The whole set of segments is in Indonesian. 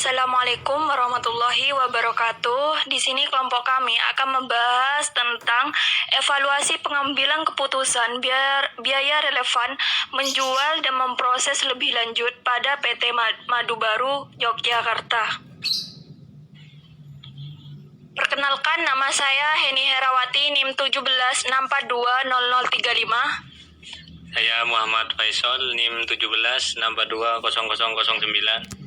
Assalamualaikum warahmatullahi wabarakatuh. Di sini kelompok kami akan membahas tentang evaluasi pengambilan keputusan biaya relevan menjual dan memproses lebih lanjut pada PT Madu Baru Yogyakarta. Perkenalkan, nama saya Heni Herawati, NIM 1764200035. Saya Muhammad Faisal, NIM 17642009.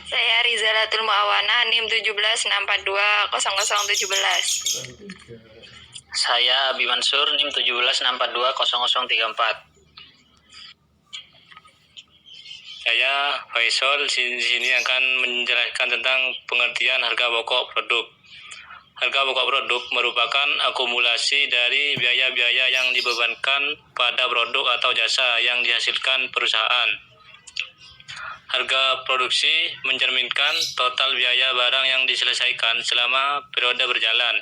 Saya Rizalatul Muawana, NIM 1764200017. Saya Abi Mansur, NIM 17642034. Saya Faisal di sini akan menjelaskan tentang pengertian harga pokok produk. Harga pokok produk merupakan akumulasi dari biaya-biaya yang dibebankan pada produk atau jasa yang dihasilkan perusahaan. Harga produksi mencerminkan total biaya barang yang diselesaikan selama periode berjalan.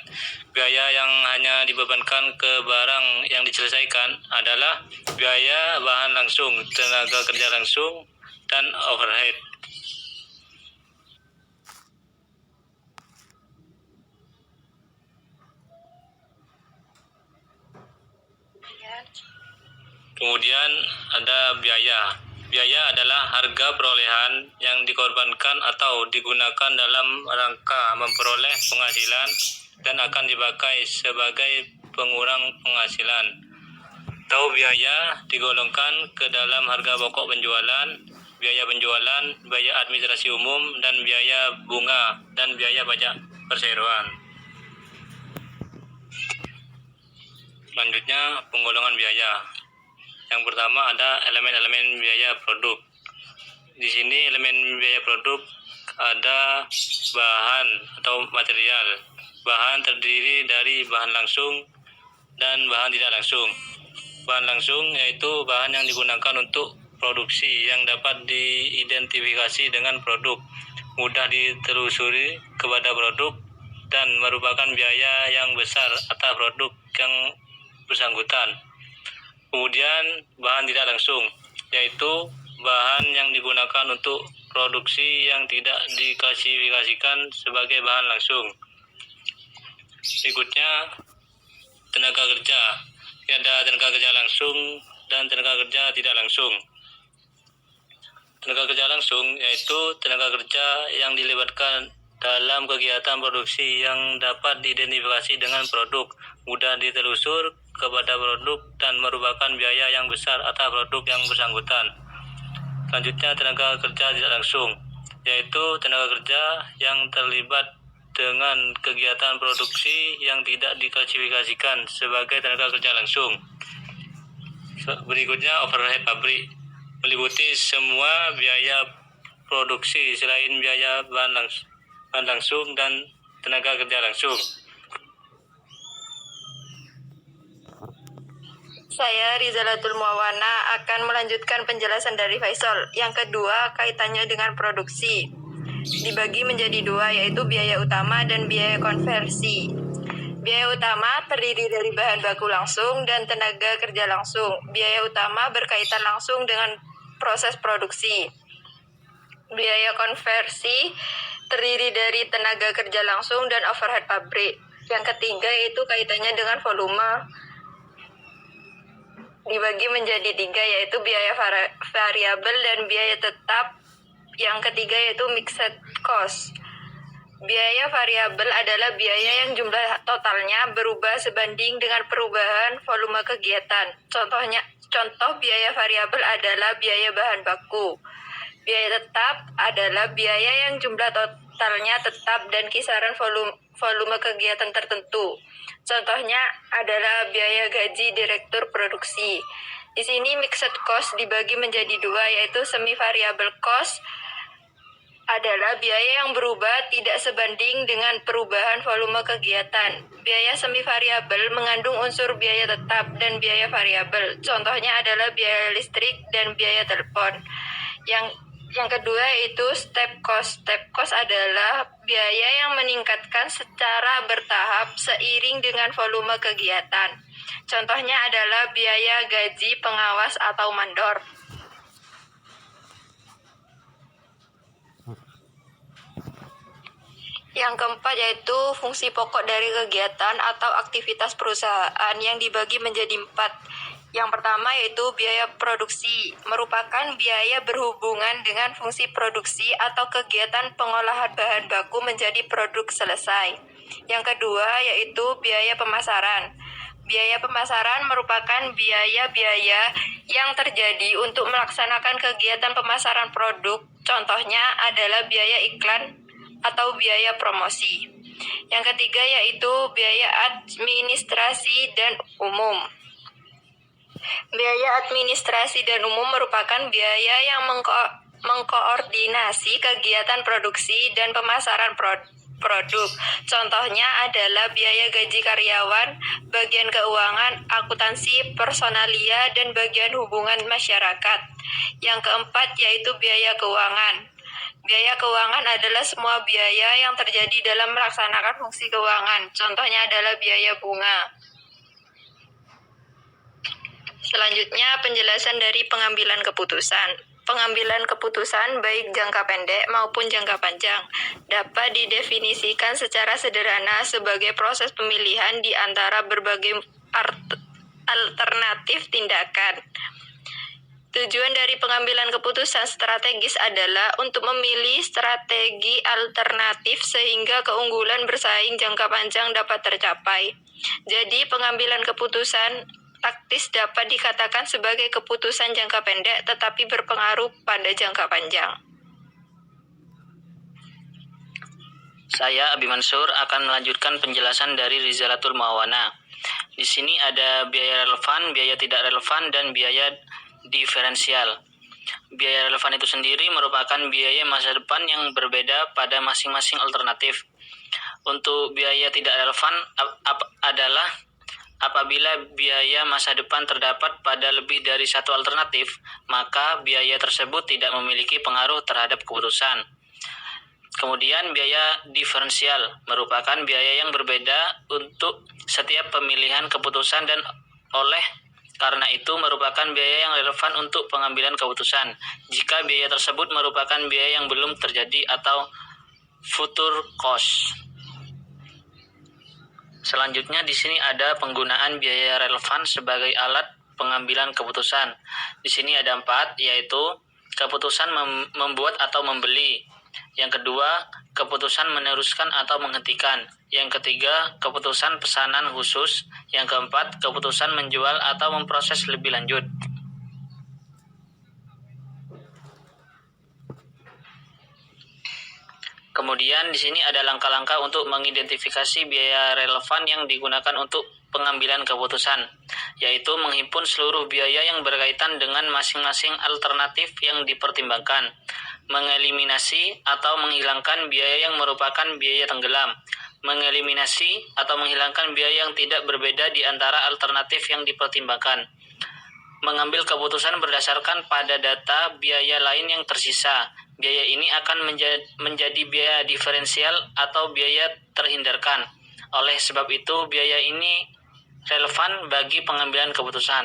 Biaya yang hanya dibebankan ke barang yang diselesaikan adalah biaya bahan langsung, tenaga kerja langsung, dan overhead. Kemudian ada biaya. Biaya adalah harga perolehan yang dikorbankan atau digunakan dalam rangka memperoleh penghasilan dan akan dipakai sebagai pengurang penghasilan. Atau biaya digolongkan ke dalam harga pokok penjualan, biaya penjualan, biaya administrasi umum, dan biaya bunga dan biaya pajak perseroan. Selanjutnya, penggolongan biaya. Yang pertama ada elemen-elemen biaya produk. Di sini elemen biaya produk ada bahan atau material. Bahan terdiri dari bahan langsung dan bahan tidak langsung. Bahan langsung yaitu bahan yang digunakan untuk produksi yang dapat diidentifikasi dengan produk, mudah ditelusuri kepada produk, dan merupakan biaya yang besar atas produk yang bersangkutan. Kemudian bahan tidak langsung, yaitu bahan yang digunakan untuk produksi yang tidak diklasifikasikan sebagai bahan langsung. Berikutnya, tenaga kerja. Ada tenaga kerja langsung dan tenaga kerja tidak langsung. Tenaga kerja langsung yaitu tenaga kerja yang dilibatkan dalam kegiatan produksi yang dapat diidentifikasi dengan produk, mudah ditelusur kepada produk, dan merupakan biaya yang besar atas produk yang bersangkutan. Selanjutnya, tenaga kerja tidak langsung, yaitu tenaga kerja yang terlibat dengan kegiatan produksi yang tidak diklasifikasikan sebagai tenaga kerja langsung. Berikutnya, overhead pabrik meliputi semua biaya produksi selain biaya bahan langsung dan tenaga kerja langsung. Saya Rizalatul Muawana akan melanjutkan penjelasan dari Faisal. Yang kedua, kaitannya dengan produksi. Dibagi menjadi dua, yaitu biaya utama dan biaya konversi. Biaya utama terdiri dari bahan baku langsung dan tenaga kerja langsung. Biaya utama berkaitan langsung dengan proses produksi. Biaya konversi terdiri dari tenaga kerja langsung dan overhead pabrik. Yang ketiga yaitu kaitannya dengan volume. Dibagi menjadi tiga, yaitu biaya variabel dan biaya tetap. Yang ketiga yaitu mixed cost. Biaya variabel adalah biaya yang jumlah totalnya berubah sebanding dengan perubahan volume kegiatan. Contoh biaya variabel adalah biaya bahan baku. Biaya tetap adalah biaya yang jumlah totalnya tetap dan kisaran volume kegiatan tertentu. Contohnya adalah biaya gaji direktur produksi. Di sini mixed cost dibagi menjadi dua, yaitu semi variable cost adalah biaya yang berubah tidak sebanding dengan perubahan volume kegiatan. Biaya semi variabel mengandung unsur biaya tetap dan biaya variabel. Contohnya adalah biaya listrik dan biaya telepon. Yang kedua itu step cost. Step cost adalah biaya yang meningkatkan secara bertahap seiring dengan volume kegiatan. Contohnya adalah biaya gaji pengawas atau mandor. Yang keempat yaitu fungsi pokok dari kegiatan atau aktivitas perusahaan yang dibagi menjadi 4. Yang pertama yaitu biaya produksi, merupakan biaya berhubungan dengan fungsi produksi atau kegiatan pengolahan bahan baku menjadi produk selesai. Yang kedua yaitu biaya pemasaran. Biaya pemasaran merupakan biaya-biaya yang terjadi untuk melaksanakan kegiatan pemasaran produk. Contohnya adalah biaya iklan atau biaya promosi. Yang ketiga yaitu biaya administrasi dan umum. Biaya administrasi dan umum merupakan biaya yang mengkoordinasi kegiatan produksi dan pemasaran produk. Contohnya adalah biaya gaji karyawan, bagian keuangan, akuntansi, personalia, dan bagian hubungan masyarakat. Yang keempat yaitu biaya keuangan. Biaya keuangan adalah semua biaya yang terjadi dalam melaksanakan fungsi keuangan. Contohnya adalah biaya bunga. Selanjutnya penjelasan dari pengambilan keputusan. Pengambilan keputusan baik jangka pendek maupun jangka panjang dapat didefinisikan secara sederhana sebagai proses pemilihan di antara berbagai alternatif tindakan. Tujuan dari pengambilan keputusan strategis adalah untuk memilih strategi alternatif sehingga keunggulan bersaing jangka panjang dapat tercapai. Jadi pengambilan keputusan taktis dapat dikatakan sebagai keputusan jangka pendek tetapi berpengaruh pada jangka panjang. Saya Abi Mansur akan melanjutkan penjelasan dari Rizalatul Mawana. Di sini ada biaya relevan, biaya tidak relevan, dan biaya diferensial. Biaya relevan itu sendiri merupakan biaya masa depan yang berbeda pada masing-masing alternatif. Untuk biaya tidak relevan adalah apabila biaya masa depan terdapat pada lebih dari satu alternatif, maka biaya tersebut tidak memiliki pengaruh terhadap keputusan. Kemudian biaya diferensial merupakan biaya yang berbeda untuk setiap pemilihan keputusan dan oleh karena itu merupakan biaya yang relevan untuk pengambilan keputusan jika biaya tersebut merupakan biaya yang belum terjadi atau future cost. Selanjutnya di sini ada penggunaan biaya relevan sebagai alat pengambilan keputusan. Di sini ada 4, yaitu keputusan membuat atau membeli. Yang kedua, keputusan meneruskan atau menghentikan. Yang ketiga, keputusan pesanan khusus. Yang keempat, keputusan menjual atau memproses lebih lanjut. Kemudian di sini ada langkah-langkah untuk mengidentifikasi biaya relevan yang digunakan untuk pengambilan keputusan, yaitu menghimpun seluruh biaya yang berkaitan dengan masing-masing alternatif yang dipertimbangkan, mengeliminasi atau menghilangkan biaya yang merupakan biaya tenggelam, mengeliminasi atau menghilangkan biaya yang tidak berbeda di antara alternatif yang dipertimbangkan, mengambil keputusan berdasarkan pada data biaya lain yang tersisa. Biaya ini akan menjadi biaya diferensial atau biaya terhindarkan. Oleh sebab itu, biaya ini relevan bagi pengambilan keputusan.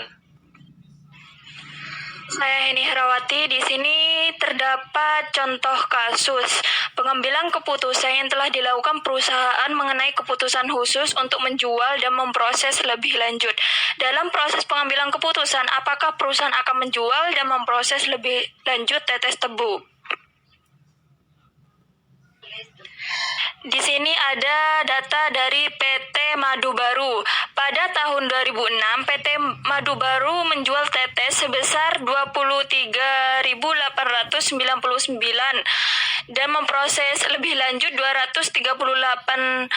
Saya Heni Herawati. Di sini terdapat contoh kasus pengambilan keputusan yang telah dilakukan perusahaan mengenai keputusan khusus untuk menjual dan memproses lebih lanjut. Dalam proses pengambilan keputusan, apakah perusahaan akan menjual dan memproses lebih lanjut tetes tebu? Di sini ada data dari PT Madu Baru. Pada tahun 2006, PT Madu Baru menjual tetes sebesar 23.899 dan memproses lebih lanjut 238.278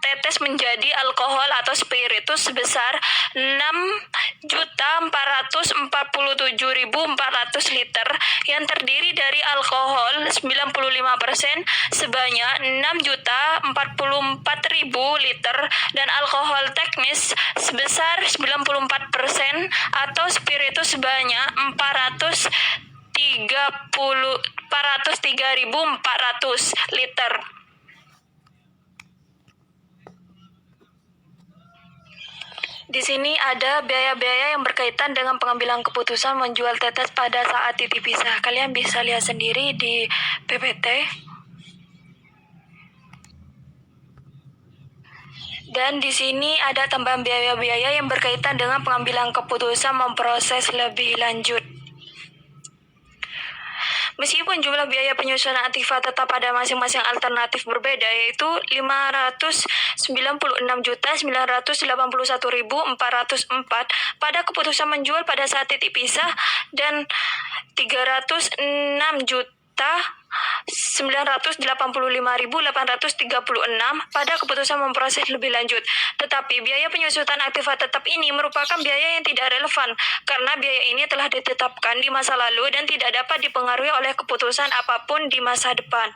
tetes menjadi alkohol atau spiritus sebesar 6.447.400 liter yang terdiri dari alkohol 95% sebanyak 6.044.000 liter dan alkohol teknis sebesar 94% atau spiritus sebanyak 403.400 liter. Di sini ada biaya-biaya yang berkaitan dengan pengambilan keputusan menjual tetes pada saat titip pisah. Kalian bisa lihat sendiri di PPT. Dan di sini ada tambahan biaya-biaya yang berkaitan dengan pengambilan keputusan memproses lebih lanjut. Meskipun jumlah biaya penyusunan aktiva tetap pada masing-masing alternatif berbeda, yaitu 596.981.404 pada keputusan menjual pada saat titik pisah dan 306.985.836 pada keputusan memproses lebih lanjut. Tetapi biaya penyusutan aktiva tetap ini merupakan biaya yang tidak relevan karena biaya ini telah ditetapkan di masa lalu dan tidak dapat dipengaruhi oleh keputusan apapun di masa depan.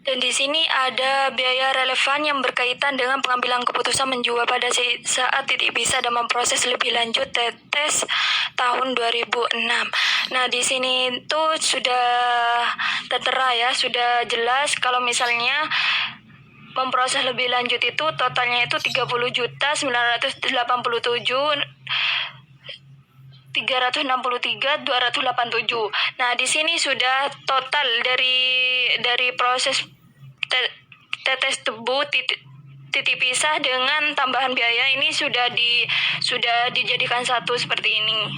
Dan di sini ada biaya relevan yang berkaitan dengan pengambilan keputusan menjual pada saat titik pisah dan memproses lebih lanjut tetes tahun 2006. Nah, di sini tuh sudah tertera ya, sudah jelas kalau misalnya memproses lebih lanjut itu totalnya itu 30.983.287. Nah, di sini sudah total dari proses tetes tebu titik pisah dengan tambahan biaya ini sudah dijadikan satu seperti ini.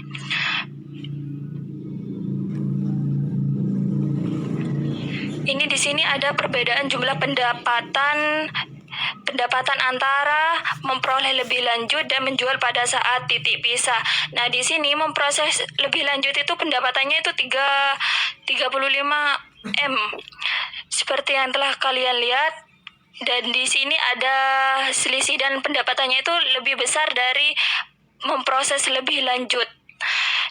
Ini di sini ada perbedaan jumlah pendapatan antara memperoleh lebih lanjut dan menjual pada saat titik pisah. Nah, di sini memproses lebih lanjut itu pendapatannya itu 35M. Seperti yang telah kalian lihat, dan di sini ada selisih dan pendapatannya itu lebih besar dari memproses lebih lanjut.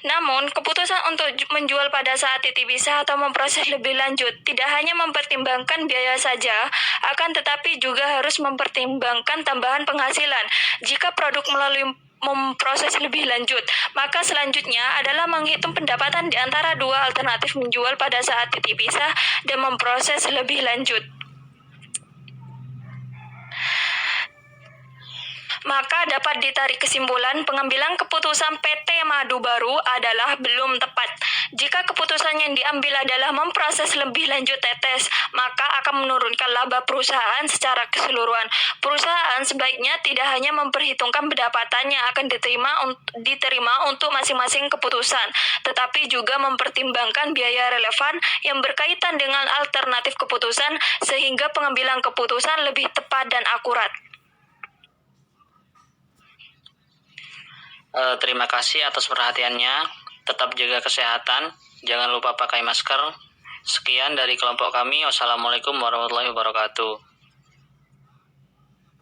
Namun, keputusan untuk menjual pada saat titik pisah atau memproses lebih lanjut tidak hanya mempertimbangkan biaya saja, akan tetapi juga harus mempertimbangkan tambahan penghasilan. Jika produk melalui memproses lebih lanjut, maka selanjutnya adalah menghitung pendapatan di antara dua alternatif menjual pada saat titik pisah dan memproses lebih lanjut. Maka dapat ditarik kesimpulan pengambilan keputusan PT Madu Baru adalah belum tepat. Jika keputusan yang diambil adalah memproses lebih lanjut tetes, maka akan menurunkan laba perusahaan secara keseluruhan. Perusahaan sebaiknya tidak hanya memperhitungkan pendapatan yang akan diterima untuk masing-masing keputusan, tetapi juga mempertimbangkan biaya relevan yang berkaitan dengan alternatif keputusan sehingga pengambilan keputusan lebih tepat dan akurat. Terima kasih atas perhatiannya. Tetap jaga kesehatan. Jangan lupa pakai masker. Sekian dari kelompok kami. Wassalamualaikum warahmatullahi wabarakatuh.